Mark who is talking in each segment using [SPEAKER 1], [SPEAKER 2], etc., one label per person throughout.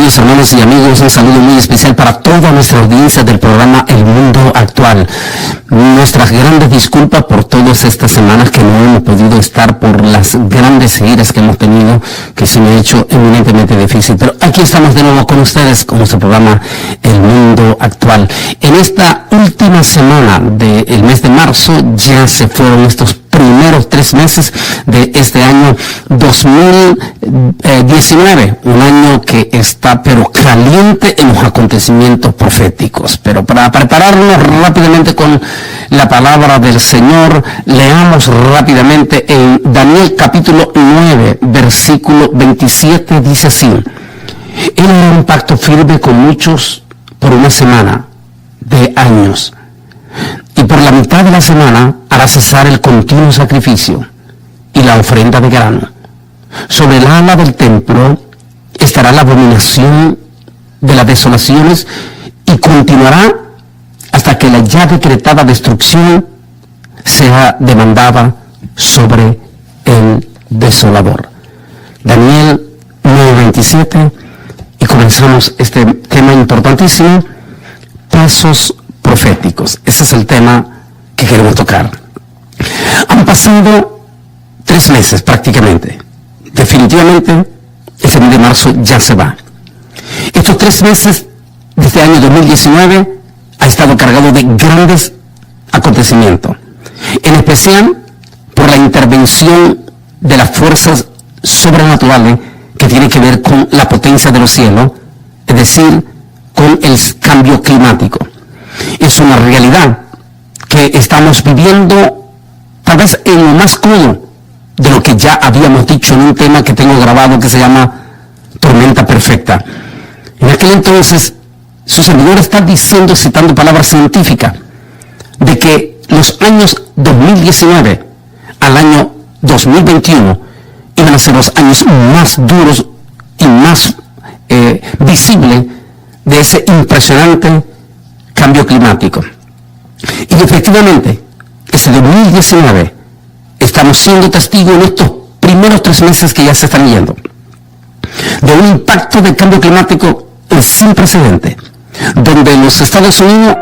[SPEAKER 1] Queridos hermanos y amigos, un saludo muy especial para toda nuestra audiencia del programa El Mundo Actual. Nuestras grandes disculpas por todas estas semanas que no hemos podido estar por las grandes giras que hemos tenido, que se me ha hecho eminentemente difícil. Pero aquí estamos de nuevo con ustedes con nuestro programa El Mundo Actual. En esta última semana del mes de marzo ya se fueron estos primeros 3 meses de este año 2019, un año que está pero caliente en los acontecimientos proféticos. Pero para prepararnos rápidamente con la palabra del Señor, leamos rápidamente en Daniel capítulo 9, versículo 27, dice así: Él hará un pacto firme con muchos por una semana de años, y por la mitad de la semana hará cesar el continuo sacrificio y la ofrenda de grano. Sobre el ala del templo estará la abominación de las desolaciones y continuará hasta que la ya decretada destrucción sea demandada sobre el desolador. Daniel 9:27, y comenzamos este tema importantísimo, pasos proféticos. Ese es el tema que queremos tocar. Han pasado 3 meses prácticamente. Definitivamente, ese mes de marzo ya se va. Estos 3 meses de este año 2019 ha estado cargado de grandes acontecimientos, en especial por la intervención de las fuerzas sobrenaturales que tienen que ver con la potencia de los cielos, es decir, con el cambio climático. Es una realidad que estamos viviendo tal vez en lo más crudo de lo que ya habíamos dicho en un tema que tengo grabado que se llama tormenta perfecta. En aquel entonces su servidor está diciendo, citando palabras científicas, de que los años 2019 al año 2021 iban a ser los años más duros y más visibles de ese impresionante cambio climático. Y efectivamente, ese 2019 estamos siendo testigos en estos primeros 3 meses que ya se están yendo de un impacto del cambio climático sin precedente, donde los Estados Unidos,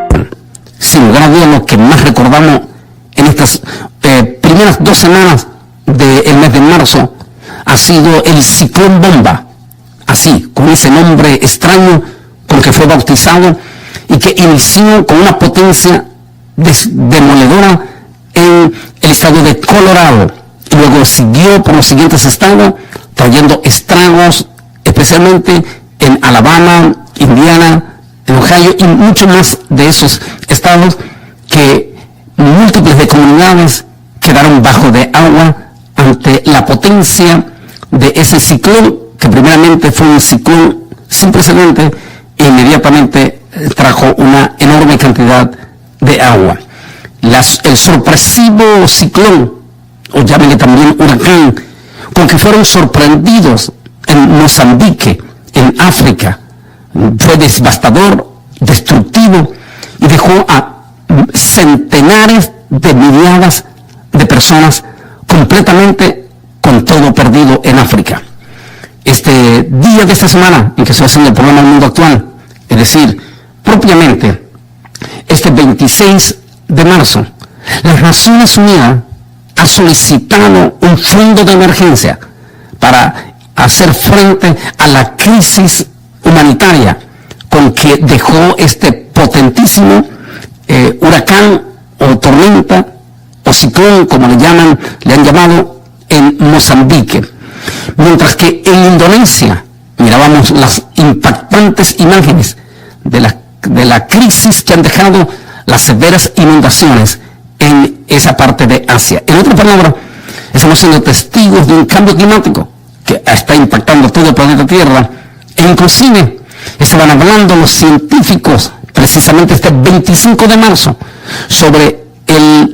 [SPEAKER 1] sin lugar a dudas, lo que más recordamos en estas primeras 2 semanas del mes de marzo ha sido el ciclón bomba, así, con ese nombre extraño con que fue bautizado, y que inició con una potencia demoledora en el estado de Colorado, y luego siguió por los siguientes estados, trayendo estragos, especialmente en Alabama, Indiana, en Ohio, y mucho más de esos estados, que múltiples de comunidades quedaron bajo de agua ante la potencia de ese ciclón, que primeramente fue un ciclón sin precedente e inmediatamente trajo una enorme cantidad de agua. El sorpresivo ciclón, o llámenle también huracán, con que fueron sorprendidos en Mozambique, en África, fue devastador, destructivo, y dejó a centenares de millares de personas completamente con todo perdido en África. Este día de esta semana en que estoy haciendo el programa El Mundo Actual, es decir, propiamente este 26 de marzo, las Naciones Unidas ha solicitado un fondo de emergencia para hacer frente a la crisis humanitaria con que dejó este potentísimo huracán o tormenta o ciclón, como le han llamado, en Mozambique. Mientras que en Indonesia mirábamos las impactantes imágenes de la crisis que han dejado las severas inundaciones en esa parte de Asia. En otras palabras, estamos siendo testigos de un cambio climático que está impactando todo el planeta Tierra, e inclusive estaban hablando los científicos precisamente este 25 de marzo sobre el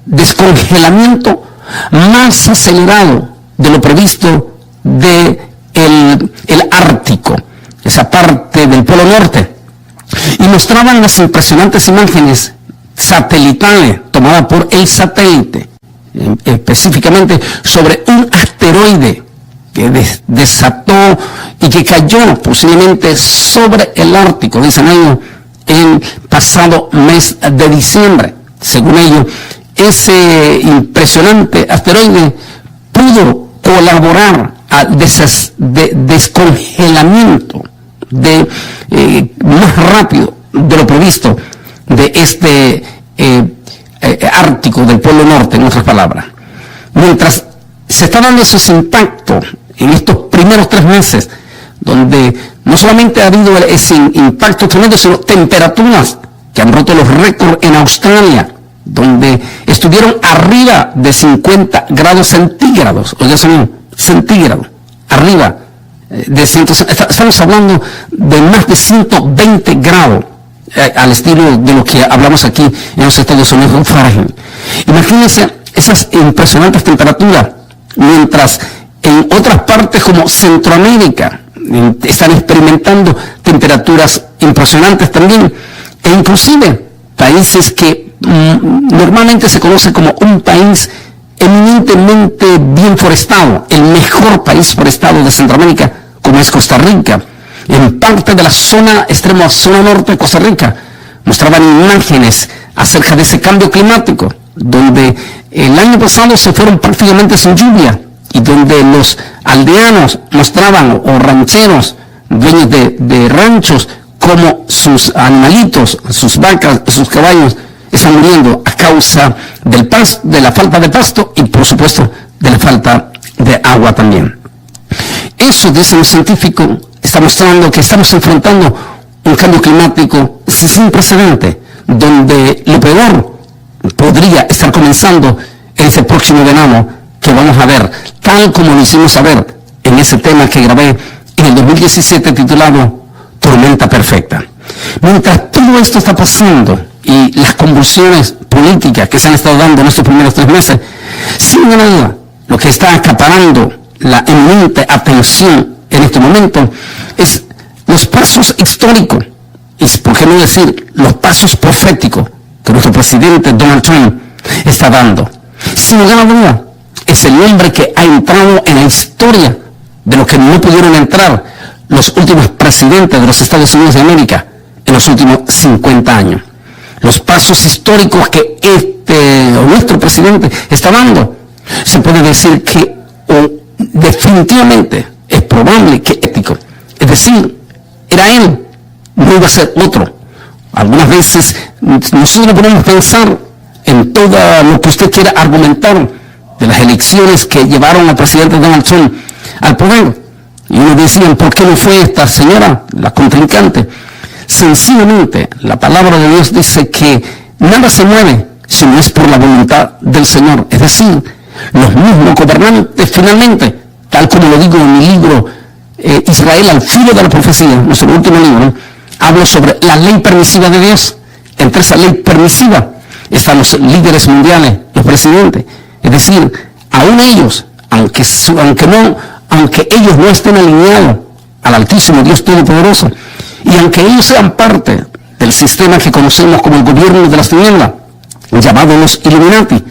[SPEAKER 1] descongelamiento más acelerado de lo previsto de el Ártico, esa parte del Polo Norte, y mostraban las impresionantes imágenes satelitales tomadas por el satélite, específicamente sobre un asteroide que desató y que cayó posiblemente sobre el Ártico, dicen ellos, el pasado mes de diciembre. Según ellos, ese impresionante asteroide pudo colaborar al descongelamiento más rápido de lo previsto de este Ártico del Polo Norte, en otras palabras. Mientras se está dando esos impactos en estos primeros 3 meses, donde no solamente ha habido ese impacto tremendo, sino temperaturas que han roto los récords en Australia, donde estuvieron arriba de 50 grados centígrados, oye señor, centígrados, arriba de estamos hablando de más de 120 grados, al estilo de lo que hablamos aquí en los Estados Unidos, Fahrenheit. Imagínense esas impresionantes temperaturas, mientras en otras partes como Centroamérica están experimentando temperaturas impresionantes también, e inclusive países que normalmente se conoce como un país eminentemente bien forestado, el mejor país forestado de Centroamérica, como es Costa Rica. En parte de la extrema zona norte de Costa Rica mostraban imágenes acerca de ese cambio climático, donde el año pasado se fueron prácticamente sin lluvia, y donde los aldeanos mostraban, o rancheros, dueños de ranchos, como sus animalitos, sus vacas, sus caballos, están muriendo a causa de la falta de pasto y, por supuesto, de la falta de agua también. Eso, dicen los científicos, está mostrando que estamos enfrentando un cambio climático sin precedente, donde lo peor podría estar comenzando en ese próximo verano que vamos a ver, tal como lo hicimos saber en ese tema que grabé en el 2017 titulado Tormenta Perfecta. Mientras todo esto está pasando y las convulsiones políticas que se han estado dando en estos primeros 3 meses, sin duda, lo que está acaparando la eminente atención en este momento es los pasos históricos, y por qué no decir los pasos proféticos que nuestro presidente Donald Trump está dando. Sin lugar a duda, es el hombre que ha entrado en la historia de lo que no pudieron entrar los últimos presidentes de los Estados Unidos de América en los últimos 50 años. Los pasos históricos que nuestro presidente está dando, se puede decir que definitivamente es probable que ético. Es decir, era él, no iba a ser otro. Algunas veces nosotros podemos pensar en todo lo que usted quiera argumentar de las elecciones que llevaron al presidente Donald Trump al poder. Y uno decía, ¿por qué no fue esta señora, la contrincante? Sencillamente, la palabra de Dios dice que nada se mueve si no es por la voluntad del Señor. Es decir, los mismos gobernantes finalmente, tal como lo digo en mi libro Israel al filo de la profecía, nuestro último libro, hablo sobre la ley permisiva de Dios. Entre esa ley permisiva están los líderes mundiales, los presidentes. Es decir, aún ellos, aunque ellos no estén alineados al Altísimo Dios Todopoderoso, y aunque ellos sean parte del sistema que conocemos como el gobierno de las tinieblas, llamado los Illuminati,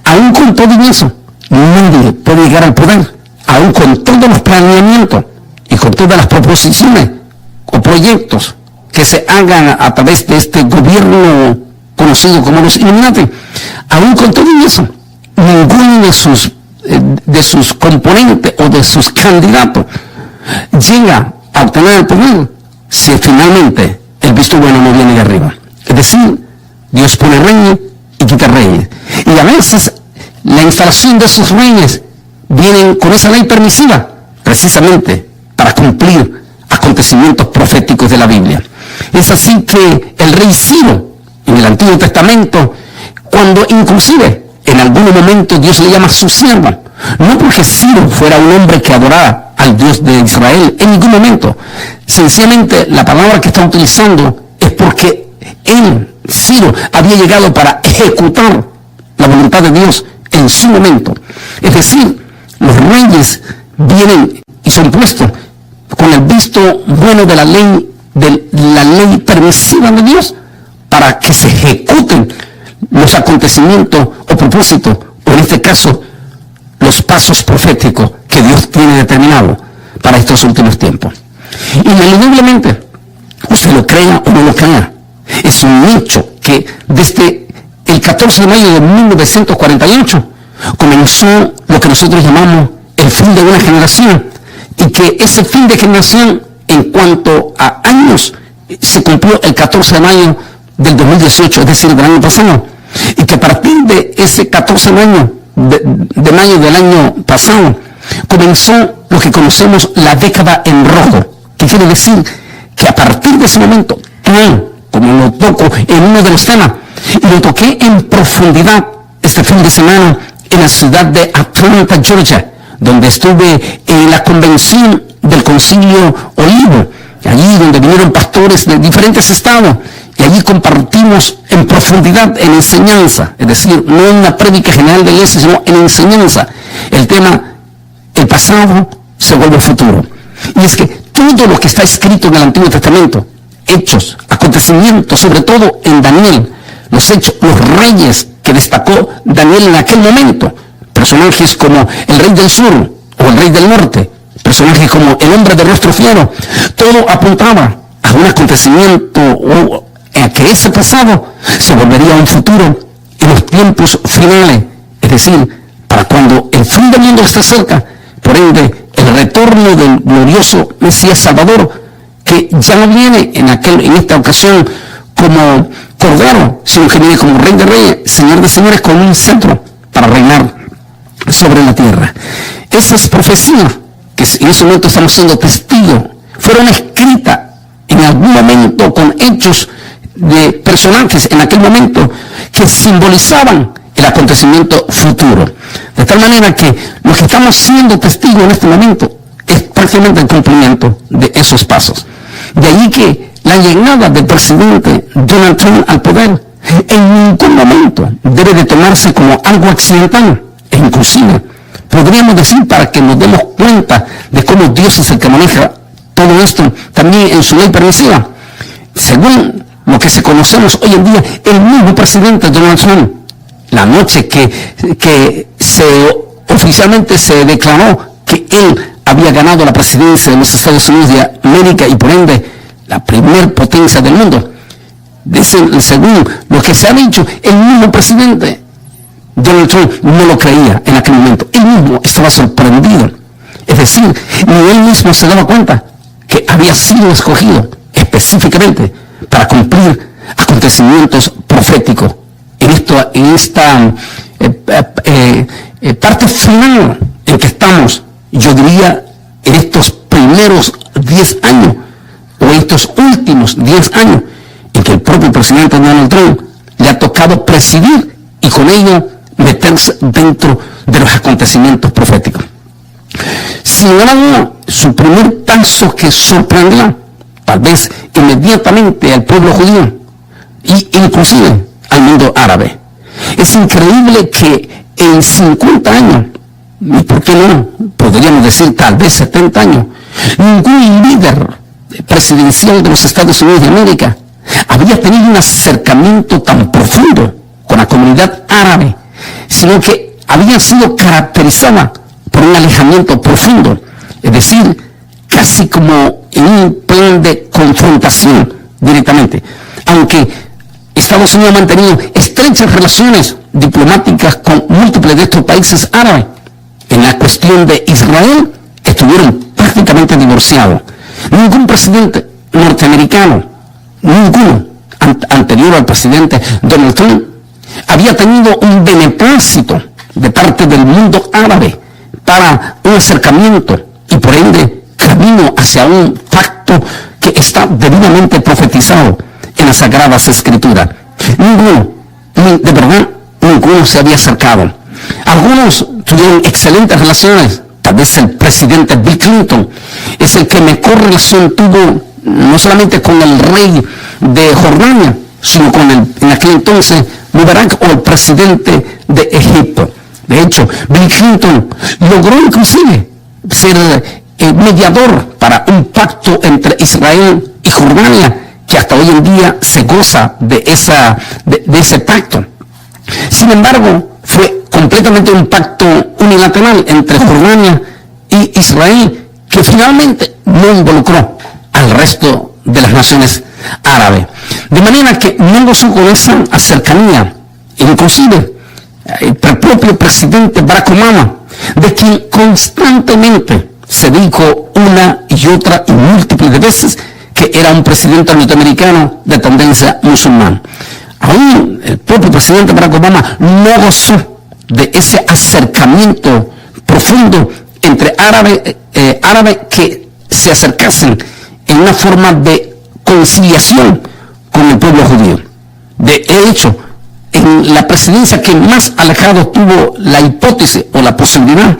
[SPEAKER 1] aún con todo eso, nadie puede llegar al poder, aún con todos los planeamientos y con todas las proposiciones o proyectos que se hagan a través de este gobierno conocido como los Illuminati. Aún con todo eso, ninguno de sus componentes o de sus candidatos llega a obtener el poder si finalmente el visto bueno no viene de arriba. Es decir, Dios pone reyes y quita reyes. Y a veces la instalación de esos reyes vienen con esa ley permisiva, precisamente para cumplir acontecimientos proféticos de la Biblia. Es así que el rey Ciro, en el Antiguo Testamento, cuando inclusive en algún momento Dios le llama su siervo, no porque Ciro fuera un hombre que adoraba al Dios de Israel, en ningún momento. Sencillamente la palabra que está utilizando es porque él, Ciro, había llegado para ejecutar la voluntad de Dios en su momento. Es decir, los reyes vienen y son puestos con el visto bueno de la ley permisiva de Dios para que se ejecuten los acontecimientos o propósitos, o en este caso, los pasos proféticos que Dios tiene determinado para estos últimos tiempos. Ineludiblemente, usted lo crea o no lo crea, es un hecho que desde el 14 de mayo de 1948 comenzó lo que nosotros llamamos el fin de una generación, y que ese fin de generación en cuanto a años se cumplió el 14 de mayo del 2018, es decir, del año pasado, y que a partir de ese 14 de mayo del año pasado comenzó lo que conocemos la década en rojo, que quiere decir que a partir de ese momento, tal como lo toco en uno de los temas, y lo toqué en profundidad este fin de semana en la ciudad de Atlanta, Georgia, donde estuve en la convención del Concilio Olivo, allí donde vinieron pastores de diferentes estados, y allí compartimos en profundidad, en enseñanza, es decir, no en una prédica general de la iglesia, sino en enseñanza, el tema, el pasado se vuelve futuro. Y es que todo lo que está escrito en el Antiguo Testamento, hechos, acontecimientos, sobre todo en Daniel, los hechos, los reyes que destacó Daniel en aquel momento, personajes como el rey del sur o el rey del norte, personajes como el hombre de rostro fiero, todo apuntaba a un acontecimiento o a que ese pasado se volvería un futuro en los tiempos finales, es decir, para cuando el fin del mundo esté cerca, por ende el retorno del glorioso Mesías Salvador, que ya no viene en esta ocasión como Cordero, sino que viene como Rey de Reyes, Señor de Señores, con un cetro para reinar sobre la tierra. Esas profecías que en ese momento estamos siendo testigos fueron escritas en algún momento con hechos de personajes en aquel momento que simbolizaban el acontecimiento futuro, de tal manera que lo que estamos siendo testigos en este momento es prácticamente el cumplimiento de esos pasos. De allí que la llegada del presidente Donald Trump al poder en ningún momento debe de tomarse como algo accidental, e inclusive podríamos decir, para que nos demos cuenta de cómo Dios es el que maneja todo esto, también en su ley permisiva, según lo que se conocemos hoy en día, el mismo presidente Donald Trump, la noche que oficialmente se declaró que él había ganado la presidencia de los Estados Unidos de América y por ende la primer potencia del mundo, según lo que se ha dicho, el mismo presidente Donald Trump no lo creía en aquel momento, él mismo estaba sorprendido, es decir, ni él mismo se daba cuenta que había sido escogido específicamente para cumplir acontecimientos proféticos en esta parte final en que estamos, yo diría, en estos primeros 10 años o estos últimos 10 años en que el propio presidente Donald Trump le ha tocado presidir y con ello meterse dentro de los acontecimientos proféticos. Sin embargo, su primer paso que sorprendió tal vez inmediatamente al pueblo judío e inclusive al mundo árabe. Es increíble que en 50 años, y por qué no, podríamos decir tal vez 70 años, ningún líder presidencial de los Estados Unidos de América había tenido un acercamiento tan profundo con la comunidad árabe, sino que había sido caracterizada por un alejamiento profundo, es decir, casi como en un plan de confrontación directamente, aunque Estados Unidos ha mantenido estrechas relaciones diplomáticas con múltiples de estos países árabes. En la cuestión de Israel estuvieron prácticamente divorciados. Ningún presidente norteamericano, ninguno anterior al presidente Donald Trump, había tenido un beneplácito de parte del mundo árabe para un acercamiento y por ende camino hacia un pacto que está debidamente profetizado en las Sagradas Escrituras. Ninguno, de verdad, ninguno se había acercado. Algunos tuvieron excelentes relaciones. Tal vez el presidente Bill Clinton es el que mejor relación tuvo no solamente con el rey de Jordania, sino con en aquel entonces Mubarak o el presidente de Egipto. De hecho, Bill Clinton logró inclusive ser mediador para un pacto entre Israel y Jordania, que hasta hoy en día se goza de ese pacto. Sin embargo, fue completamente un pacto unilateral entre Jordania y Israel, que finalmente no involucró al resto de las naciones árabes. De manera que no gozó con esa cercanía. Inclusive, el propio presidente Barack Obama, de quien constantemente se dijo una y otra y múltiples de veces que era un presidente norteamericano de tendencia musulmana. Aún el propio presidente Barack Obama no gozó de ese acercamiento profundo entre árabes que se acercasen en una forma de conciliación con el pueblo judío. De hecho, en la presidencia que más alejado tuvo la hipótesis o la posibilidad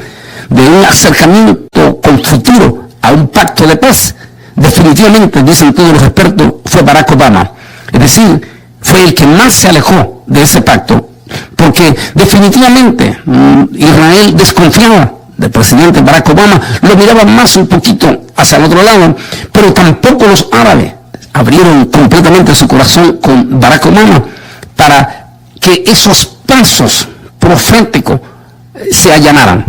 [SPEAKER 1] de un acercamiento con futuro a un pacto de paz, definitivamente, dicen todos los expertos, fue Barack Obama. Es decir, fue el que más se alejó de ese pacto, porque definitivamente Israel desconfiaba del presidente Barack Obama, lo miraba más un poquito hacia el otro lado, pero tampoco los árabes abrieron completamente su corazón con Barack Obama para que esos pasos proféticos se allanaran.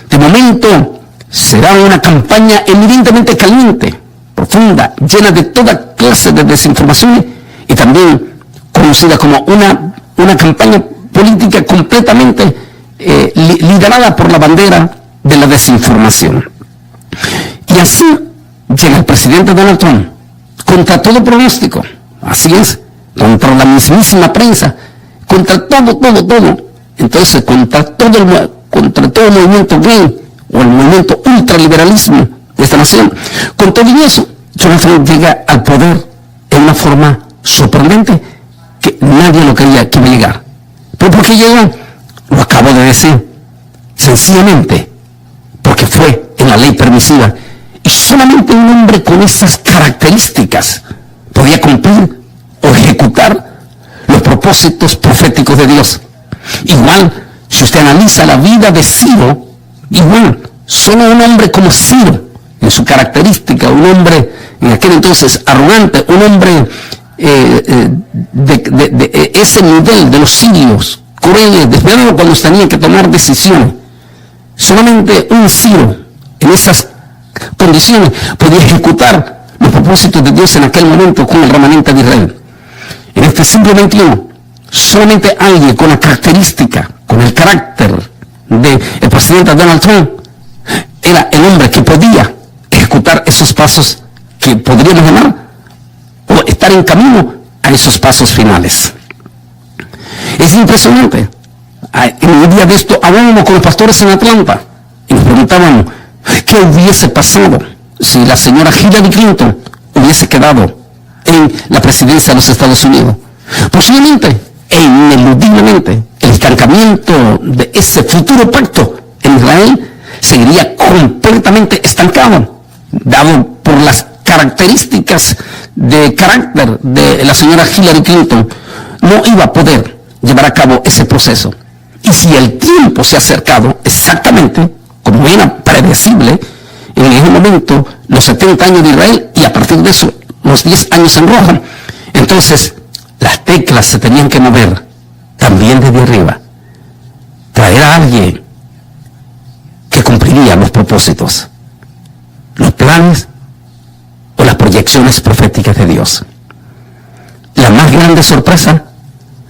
[SPEAKER 1] De momento será una campaña evidentemente caliente, profunda, llena de toda clase de desinformaciones y también conocida como una campaña política completamente liderada por la bandera de la desinformación. Y así llega el presidente Donald Trump contra todo pronóstico, así es, contra la mismísima prensa, contra todo, entonces contra todo el movimiento gay o el movimiento ultraliberalismo de esta nación. Con todo eso, Donald Trump llega al poder en una forma sorprendente que nadie lo creía que iba a llegar. ¿Pero por qué llegó? Lo acabo de decir, sencillamente porque fue en la ley permisiva y solamente un hombre con esas características podía cumplir o ejecutar los propósitos proféticos de Dios. Igual, si usted analiza la vida de Ciro, igual, solo un hombre como Ciro, en su característica, un hombre en aquel entonces arrogante, un hombre de ese nivel de los sirios, crueles, desesperados cuando tenían que tomar decisiones. Solamente un Ciro en esas condiciones podía ejecutar los propósitos de Dios en aquel momento con el remanente de Israel. En este siglo XXI, solamente alguien con la característica, con el carácter del presidente Donald Trump, era el hombre que podía ejecutar esos pasos que podríamos llamar o estar en camino a esos pasos finales. Es impresionante. En un día de esto hablábamos con los pastores en Atlanta y nos preguntábamos qué hubiese pasado si la señora Hillary Clinton hubiese quedado en la presidencia de los Estados Unidos. Posiblemente e ineludiblemente el estancamiento de ese futuro pacto en Israel seguiría completamente estancado, dado por las características de carácter de la señora Hillary Clinton. No iba a poder llevar a cabo ese proceso. Y si el tiempo se ha acercado exactamente, como era predecible, en ese momento los 70 años de Israel y a partir de eso los 10 años en roja, entonces las teclas se tenían que mover también desde arriba. Traer a alguien que cumpliría los propósitos, los planes o las proyecciones proféticas de Dios. La más grande sorpresa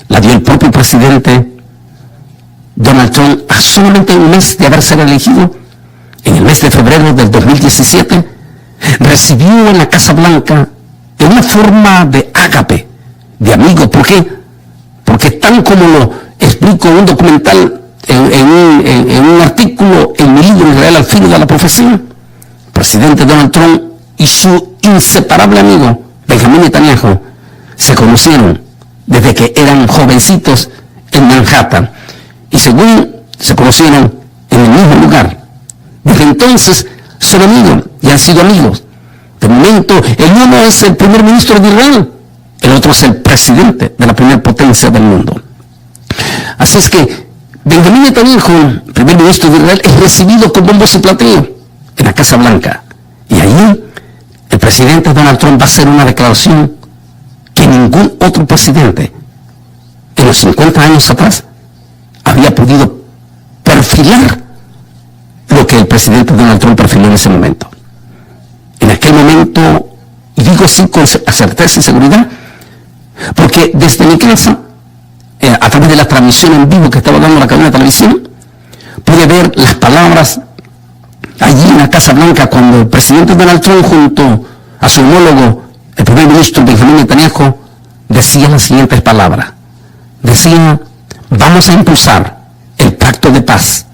[SPEAKER 1] la dio el propio presidente Donald Trump a solamente un mes de haberse elegido. En el mes de febrero del 2017 recibió en la Casa Blanca de una forma de ágape, de amigo. ¿Por qué? Porque tal como lo explico en un documental, en un artículo en mi libro Israel al filo de la profecía, el presidente Donald Trump y su inseparable amigo Benjamín Netanyahu se conocieron desde que eran jovencitos en Manhattan y según se conocieron en el mismo lugar. Desde entonces son amigos y han sido amigos. De momento, el uno es el primer ministro de Israel, el otro es el presidente de la primera potencia del mundo. Así es que Benjamín Netanyahu, primer ministro de Israel, es recibido con bombos y platillos en la Casa Blanca. Y allí el presidente Donald Trump va a hacer una declaración que ningún otro presidente en los 50 años atrás había podido perfilar lo que el presidente Donald Trump perfiló en ese momento. En aquel momento, y digo así con certeza y seguridad, porque desde mi casa, a través de la transmisión en vivo que estaba dando la cadena de televisión, pude ver las palabras allí en la Casa Blanca cuando el presidente Donald Trump junto a su homólogo, el primer ministro Benjamin Netanyahu, decía las siguientes palabras. Decía: vamos a impulsar el pacto de paz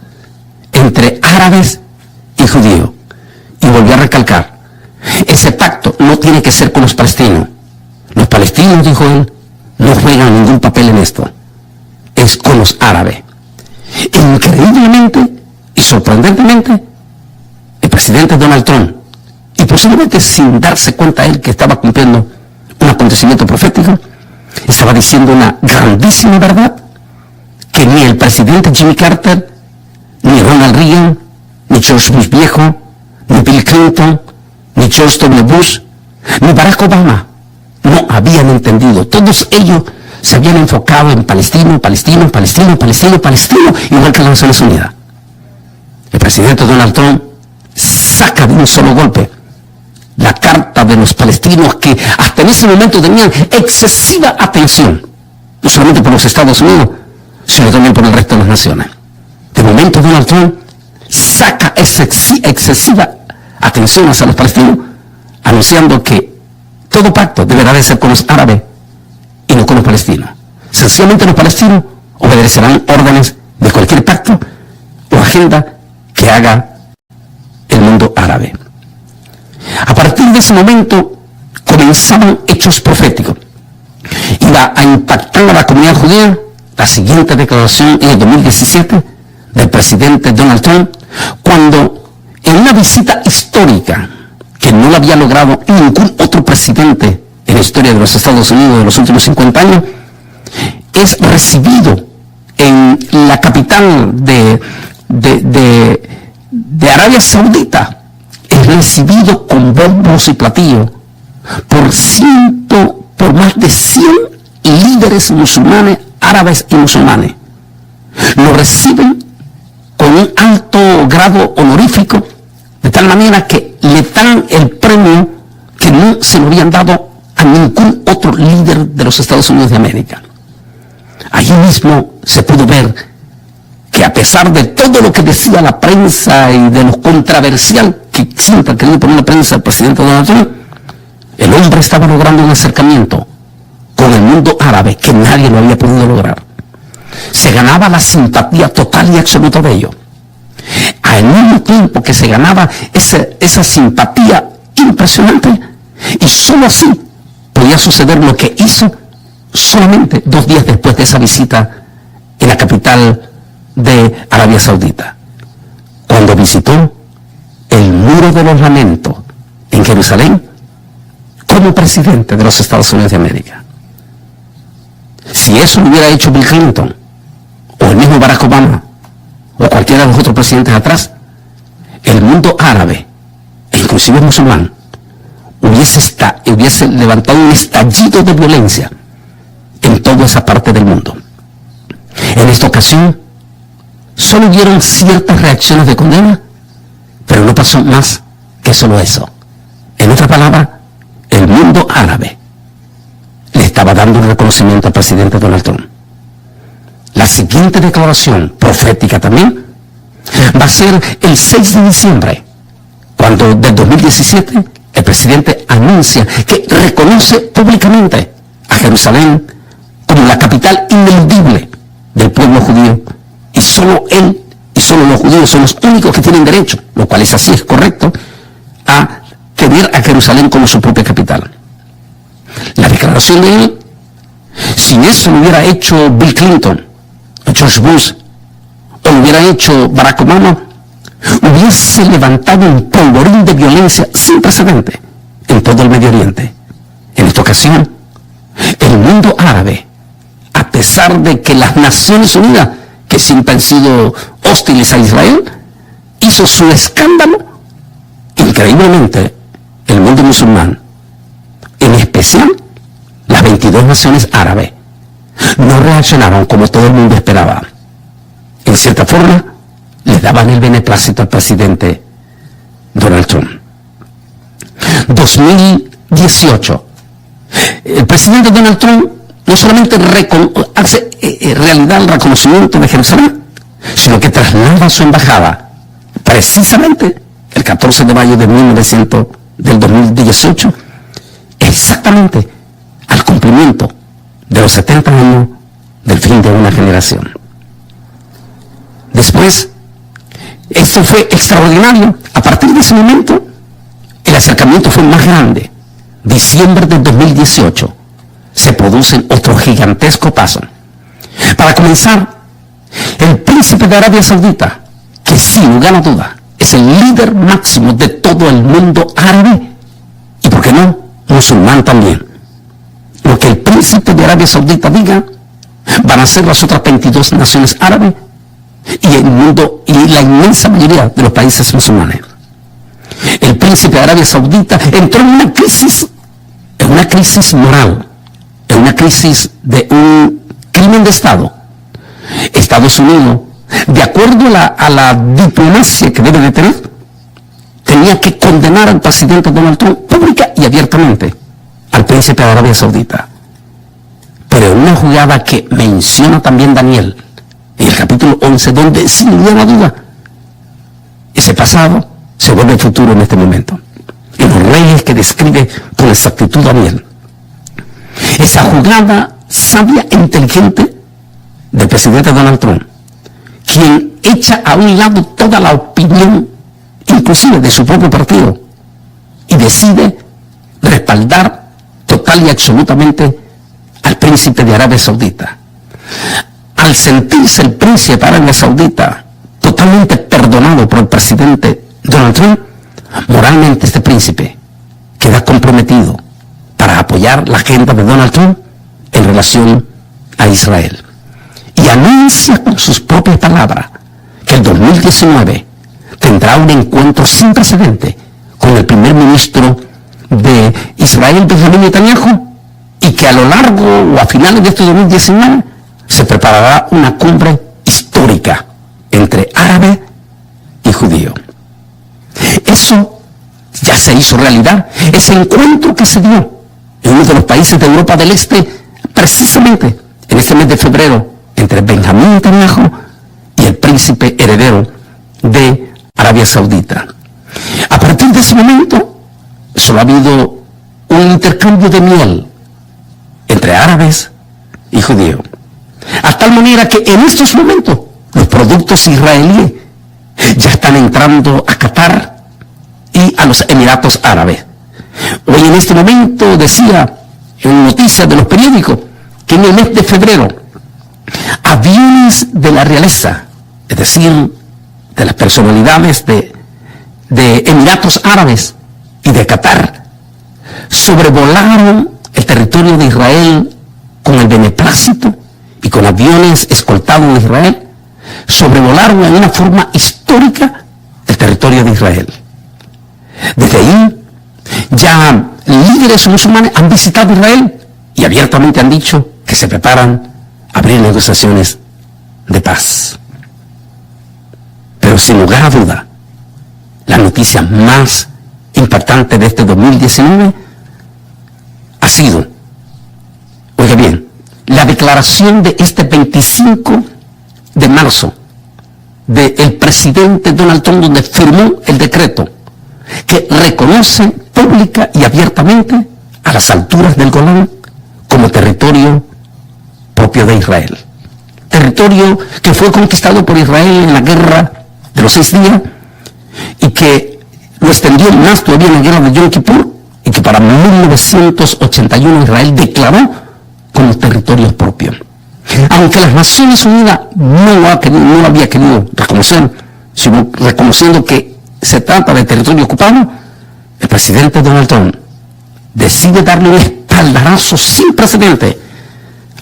[SPEAKER 1] entre árabes y judíos. Y volvió a recalcar, ese pacto no tiene que ser con los palestinos. Los palestinos, dijo él, no juegan ningún papel en esto. Es con los árabes. E increíblemente y sorprendentemente, el presidente Donald Trump, y posiblemente sin darse cuenta él que estaba cumpliendo un acontecimiento profético, estaba diciendo una grandísima verdad que ni el presidente Jimmy Carter, ni Ronald Reagan, ni George Bush viejo, ni Bill Clinton, ni George W. Bush, ni Barack Obama no habían entendido. Todos ellos se habían enfocado en Palestino, igual que las Naciones Unidas. El presidente Donald Trump saca de un solo golpe la carta de los palestinos que hasta en ese momento tenían excesiva atención, no solamente por los Estados Unidos, sino también por el resto de las naciones. De momento Donald Trump saca esa excesiva atención hacia los palestinos, anunciando que todo pacto deberá de ser con los árabes y no con los palestinos. Sencillamente los palestinos obedecerán órdenes de cualquier pacto o agenda que haga el mundo árabe. A partir de ese momento comenzaban hechos proféticos. Iba a impactar a la comunidad judía la siguiente declaración en el 2017 del presidente Donald Trump, cuando en una visita histórica que no lo había logrado ningún otro presidente en la historia de los Estados Unidos de los últimos 50 años, es recibido en la capital de Arabia Saudita, es recibido con bombos y platillos por más de 100 líderes musulmanes, árabes y musulmanes. Lo reciben con un alto grado honorífico, de tal manera que le dan el premio que no se lo habían dado a ningún otro líder de los Estados Unidos de América. Allí mismo se pudo ver que a pesar de todo lo que decía la prensa y de lo controversial que siempre ha querido poner la prensa al presidente Donald Trump, el hombre estaba logrando un acercamiento con el mundo árabe que nadie lo había podido lograr. Se ganaba la simpatía total y absoluta de ellos. Al mismo tiempo que se ganaba esa simpatía impresionante, y solo así podía suceder lo que hizo solamente 2 días después de esa visita en la capital de Arabia Saudita, cuando visitó el Muro de los Lamentos en Jerusalén como presidente de los Estados Unidos de América. Si eso lo hubiera hecho Bill Clinton o el mismo Barack Obama o cualquiera de los otros presidentes atrás, el mundo árabe e inclusive musulmán hubiese levantado un estallido de violencia en toda esa parte del mundo. En esta ocasión solo hubieron ciertas reacciones de condena, pero no pasó más que solo eso. En otras palabras, el mundo árabe le estaba dando un reconocimiento al presidente Donald Trump. La siguiente declaración profética también va a ser el 6 de diciembre, cuando del 2017 el presidente anuncia que reconoce públicamente a Jerusalén como la capital ineludible del pueblo judío, y solo él y solo los judíos son los únicos que tienen derecho, lo cual es así, es correcto, a tener a Jerusalén como su propia capital. La declaración de él, si eso lo hubiera hecho Bill Clinton, o George Bush, o lo hubiera hecho Barack Obama, hubiese levantado un polvorín de violencia sin precedente en todo el Medio Oriente. En esta ocasión, el mundo árabe, a pesar de que las Naciones Unidas, que siempre han sido hostiles a Israel, hizo su escándalo, increíblemente el mundo musulmán, en especial las 22 naciones árabes, no reaccionaron como todo el mundo esperaba. En cierta forma, daban el beneplácito al presidente Donald Trump. 2018. El presidente Donald Trump no solamente hace realidad el reconocimiento de Jerusalén, sino que traslada su embajada precisamente el 14 de mayo del 2018, exactamente al cumplimiento de los 70 años del fin de una generación. Después, esto fue extraordinario. A partir de ese momento, el acercamiento fue más grande. Diciembre del 2018, se produce otro gigantesco paso. Para comenzar, el príncipe de Arabia Saudita, que sin lugar a duda es el líder máximo de todo el mundo árabe, y por qué no, musulmán también. Lo que el príncipe de Arabia Saudita diga, van a ser las otras 22 naciones árabes y el mundo y la inmensa mayoría de los países musulmanes. El príncipe de Arabia Saudita entró en una crisis moral, en una crisis de un crimen de Estado. Estados Unidos, de acuerdo a la diplomacia que debe de tener, tenía que condenar al presidente Donald Trump pública y abiertamente al príncipe de Arabia Saudita. Pero en una jugada que menciona también Daniel, en el capítulo 11, donde sin ninguna duda ese pasado se vuelve futuro en este momento. En los reyes que describe con exactitud Daniel. Esa jugada sabia e inteligente del presidente Donald Trump, quien echa a un lado toda la opinión, inclusive de su propio partido, y decide respaldar total y absolutamente al príncipe de Arabia Saudita. Al sentirse el príncipe de Arabia Saudita totalmente perdonado por el presidente Donald Trump, moralmente este príncipe queda comprometido para apoyar la agenda de Donald Trump en relación a Israel. Y anuncia con sus propias palabras que el 2019 tendrá un encuentro sin precedente con el primer ministro de Israel, Benjamín Netanyahu, y que a lo largo o a finales de este 2019 se preparará una cumbre histórica entre árabe y judío. Eso ya se hizo realidad. Ese encuentro que se dio en uno de los países de Europa del Este, precisamente en este mes de febrero, entre Benjamín Netanyahu y el príncipe heredero de Arabia Saudita. A partir de ese momento, solo ha habido un intercambio de miel entre árabes y judíos. A tal manera que en estos momentos los productos israelíes ya están entrando a Qatar y a los Emiratos Árabes. Hoy en este momento decía en noticias de los periódicos que en el mes de febrero aviones de la realeza, es decir, de las personalidades de Emiratos Árabes y de Qatar, sobrevolaron el territorio de Israel con el beneplácito y con aviones escoltados de Israel, sobrevolaron en una forma histórica el territorio de Israel. Desde ahí, ya líderes musulmanes han visitado Israel y abiertamente han dicho que se preparan a abrir negociaciones de paz. Pero sin lugar a duda, la noticia más impactante de este 2019 ha sido, oiga bien, la declaración de este 25 de marzo del presidente Donald Trump, donde firmó el decreto que reconoce pública y abiertamente a las alturas del Golán como territorio propio de Israel. Territorio que fue conquistado por Israel en la guerra de los 6 días y que lo extendió más todavía en la guerra de Yom Kippur, y que para 1981 Israel declaró como territorio propio. Aunque las Naciones Unidas no lo había querido reconocer, sino reconociendo que se trata de territorio ocupado, el presidente Donald Trump decide darle un espaldarazo sin precedente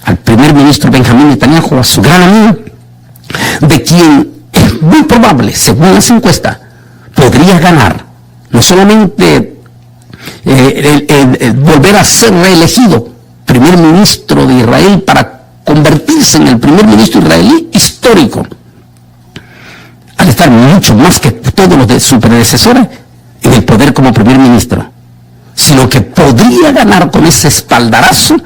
[SPEAKER 1] al primer ministro Benjamín Netanyahu, a su gran amigo, de quien es muy probable, según las encuestas, podría ganar no solamente volver a ser reelegido primer ministro de Israel para convertirse en el primer ministro israelí histórico al estar mucho más que todos los de sus predecesores en el poder como primer ministro, sino que podría ganar con ese espaldarazo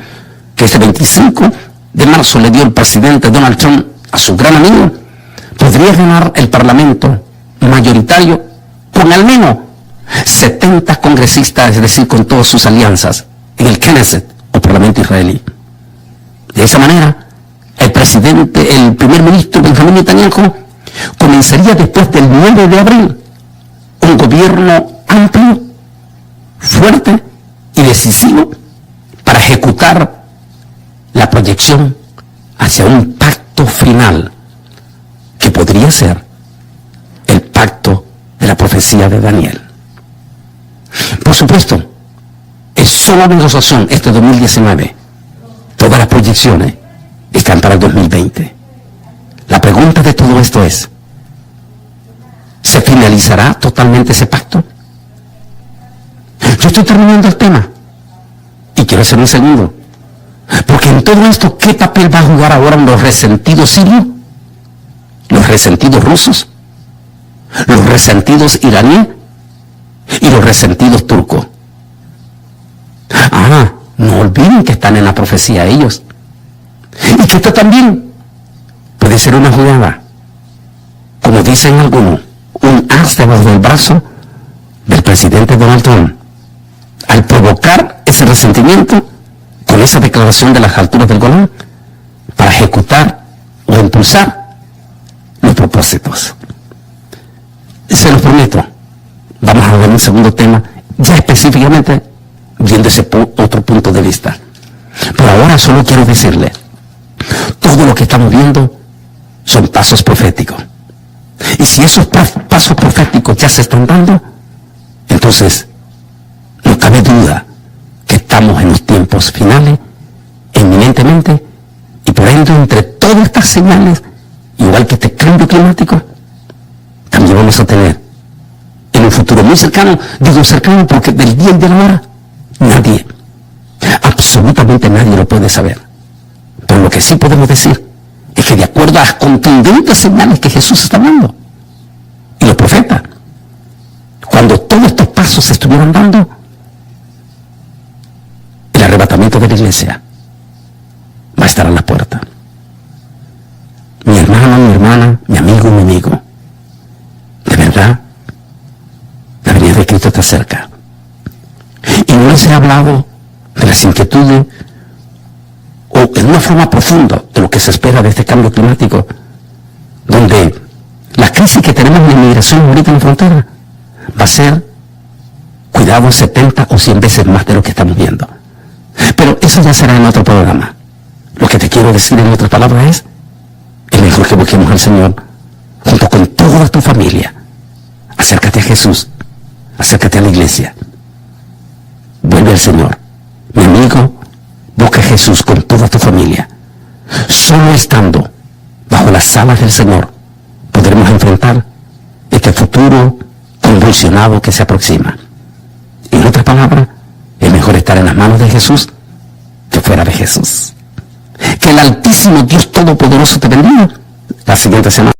[SPEAKER 1] que ese 25 de marzo le dio el presidente Donald Trump a su gran amigo. Podría ganar el parlamento mayoritario con al menos 70 congresistas, es decir, con todas sus alianzas en el Knesset o parlamento israelí. De esa manera, el primer ministro Benjamín Netanyahu comenzaría después del 9 de abril un gobierno amplio, fuerte y decisivo para ejecutar la proyección hacia un pacto final que podría ser el pacto de la profecía de Daniel. Por supuesto, es solo negociación este 2019. Todas las proyecciones están para el 2020. La pregunta de todo esto es, ¿se finalizará totalmente ese pacto? Yo estoy terminando el tema y quiero hacer un segundo. Porque en todo esto, ¿qué papel va a jugar ahora los resentidos sirios? ¿Los resentidos rusos? ¿Los resentidos iraníes? ¿Y los resentidos turcos? No olviden que están en la profecía ellos. Y que esto también puede ser una jugada, como dicen algunos, un as debajo del brazo del presidente Donald Trump, al provocar ese resentimiento con esa declaración de las alturas del Golán para ejecutar o impulsar los propósitos. Se los prometo, vamos a ver un segundo tema, ya específicamente viendo ese otro punto de vista. Por ahora solo quiero decirle, todo lo que estamos viendo son pasos proféticos. Y si esos pasos proféticos ya se están dando, entonces no cabe duda que estamos en los tiempos finales, eminentemente, y por ende entre todas estas señales, igual que este cambio climático, también vamos a tener en un futuro muy cercano, digo cercano porque del día y de la hora, nadie, absolutamente nadie lo puede saber. Pero lo que sí podemos decir es que de acuerdo a las contundentes señales que Jesús está dando y los profetas, cuando todos estos pasos se estuvieran dando, el arrebatamiento de la iglesia va a estar a la puerta. Mi hermano, mi hermana, mi amigo, mi amigo, de verdad, la venida de Cristo está cerca. Y no les he hablado de las inquietudes o en una forma profunda de lo que se espera de este cambio climático, donde la crisis que tenemos en la inmigración ahorita en la frontera va a ser, cuidado, 70 o 100 veces más de lo que estamos viendo. Pero eso ya será en otro programa. Lo que te quiero decir en otras palabras es, es mejor que busquemos al Señor junto con toda tu familia. Acércate a Jesús, acércate a la iglesia. Vuelve al Señor. Mi amigo, busca a Jesús con toda tu familia. Solo estando bajo las alas del Señor podremos enfrentar este futuro convulsionado que se aproxima. En otras palabras, es mejor estar en las manos de Jesús que fuera de Jesús. Que el Altísimo Dios Todopoderoso te bendiga. La siguiente semana.